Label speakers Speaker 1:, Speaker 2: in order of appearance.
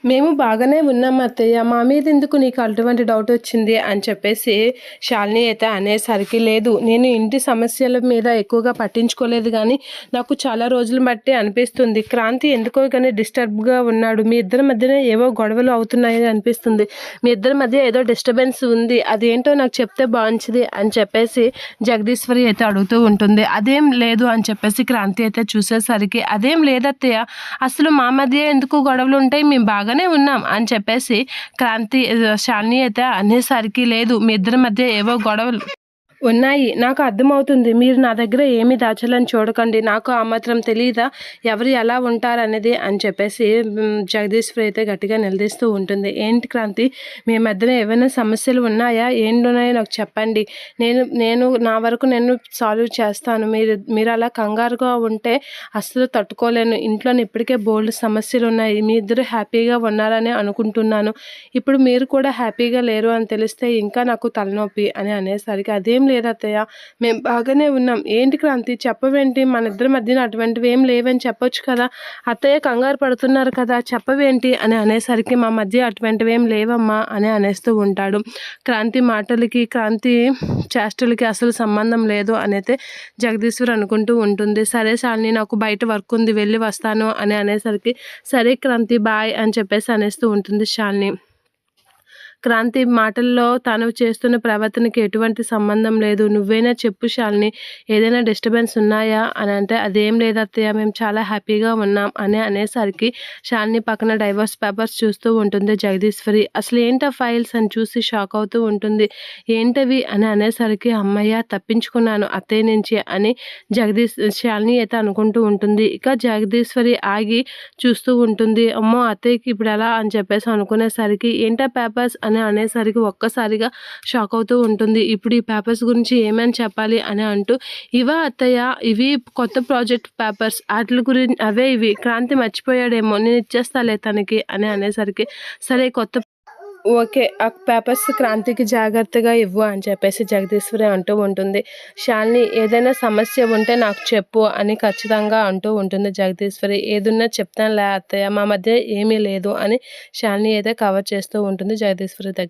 Speaker 1: మేము బాగానే ఉన్నాం అత్తయ్య. మా మీదెందుకు నీకు అటువంటి డౌటొచ్చింది అని చెప్పేసి శాలిని అయితే అనేసరికి, లేదు నేను ఇంటి సమస్యల మీద ఎక్కువగా పట్టించుకోలేదు గానీ, నాకు చాలా రోజులు బట్టి అనిపిస్తుంది. క్రాంతి ఎందుకో గానీ డిస్టర్బ్‌గా ఉన్నాడు. మీ ఇద్దరి మధ్యన ఏవో గొడవలు అవుతున్నాయని అనిపిస్తుంది. మీ ఇద్దరి మధ్య ఏదో డిస్టర్బెన్స్ ఉంది. అదేంటో నాకు చెప్తే బావుంచిది అని చెప్పేసి జగదీశ్వరి అయితే అడుగుతూ ఉంటుంది. అదేం లేదు అని చెప్పేసి క్రాంతి అయితే చూసేసరికి, అదేం లేదత్తయ్య. అసలు మా మధ్య ఎందుకు గొడవలుంటాయి? మేము బాగానే ఉన్నాం అని చెప్పేసి శాలిని అయితే అనేసరికి, లేదు మీ ఇద్దరి మధ్య ఏవో గొడవలు ఉన్నాయి. నాకు అర్థమవుతుంది. మీరు నా దగ్గర ఏమి దాచాలని చూడకండి. నాకు ఆ మాత్రం తెలీదా ఎవరు ఎలా ఉంటారనేది అని చెప్పేసి జగదీశ్వరి అయితే గట్టిగా నిలదీస్తూ ఉంటుంది. ఏంటి క్రాంతి, మీ మధ్యన ఏవైనా సమస్యలు ఉన్నాయా? ఏంటున్నాయో నాకు చెప్పండి. నేను నేను నా వరకు నేను సాల్వ్ చేస్తాను. మీరు అలా కంగారుగా ఉంటే అస్సలు తట్టుకోలేను. ఇంట్లోని ఇప్పటికే బోలెడు సమస్యలున్నాయి. మీ ఇద్దరు హ్యాపీగా ఉన్నారని అనుకుంటున్నాను. ఇప్పుడు మీరు కూడా హ్యాపీగా లేరు అని తెలిస్తే ఇంకా నాకు తలనొప్పి అని అనేసరికి, అదేం లేదత్తయ్య, మేము బాగానే ఉన్నాం. ఏంటి క్రాంతి చెప్పవేంటి? మన ఇద్దరి మధ్యన అటువంటివి ఏం లేవని చెప్పొచ్చు కదా. అత్తయ్య కంగారు పడుతున్నారు కదా, చెప్పవేంటి అని అనేసరికి, మా మధ్య అటువంటివి ఏం లేవమ్మా అని అనేస్తూ ఉంటాడు. క్రాంతి మాటలకి, క్రాంతి చేష్టలకి అసలు సంబంధం లేదు అనైతే జగదీశ్వర్ అనుకుంటూ ఉంటుంది. సరే శాలిని, నాకు బయట వర్క్ ఉంది, వెళ్ళి వస్తాను అని అనేసరికి, సరే క్రాంతి బాయ్ అని చెప్పేసి అనేస్తూ ఉంటుంది శాలిని. క్రాంతి మాటల్లో తను చేస్తున్న ప్రవర్తనకి ఎటువంటి సంబంధం లేదు. నువ్వైనా చెప్పు శాలిని, ఏదైనా డిస్టర్బెన్స్ ఉన్నాయా అని అంటే, అదేం లేదు అత్తయ్య, మేము చాలా హ్యాపీగా ఉన్నాం అని అనేసరికి శాలిని పక్కన డైవర్స్ పేపర్స్ చూస్తూ ఉంటుంది జగదీశ్వరి. అసలు ఏంటా ఫైల్స్ అని చూసి షాక్ అవుతూ ఉంటుంది. ఏంటవి అని అనేసరికి, అమ్మయ్య తప్పించుకున్నాను అత్తయ్య నుంచి అని శాలిని అయితే అనుకుంటూ ఉంటుంది. ఇక జగదీశ్వరి ఆగి చూస్తూ ఉంటుంది. అమ్మో అత్తయ్యకి ఇప్పుడు ఎలా అని చెప్పేసి అనుకునేసరికి, ఏంటా పేపర్స్ అని అనేసరికి ఒక్కసారిగా షాక్ అవుతూ ఉంటుంది. ఇప్పుడు ఈ పేపర్స్ గురించి ఏమని చెప్పాలి అని అంటూ, ఇవా అత్తయ్య, ఇవి కొత్త ప్రాజెక్ట్ పేపర్స్, వాటి గురించి అవే ఇవి, క్రాంతి మర్చిపోయాడేమో, నేను ఇచ్చేస్తాలే తనకి అని అనేసరికి, సరే ఓకే, ఆ పేపర్స్ క్రాంతికి జాగ్రత్తగా ఇవ్వు అని చెప్పేసి జగదీశ్వరి అంటూ ఉంటుంది. శాలిని, ఏదైనా సమస్య ఉంటే నాకు చెప్పు అని ఖచ్చితంగా అంటూ ఉంటుంది జగదీశ్వరి. ఏదున్నా చెప్తానులే అత్తయ్య, మా మధ్య ఏమీ లేదు అని శాలిని అయితే కవర్ చేస్తూ ఉంటుంది జగదీశ్వరి దగ్గర.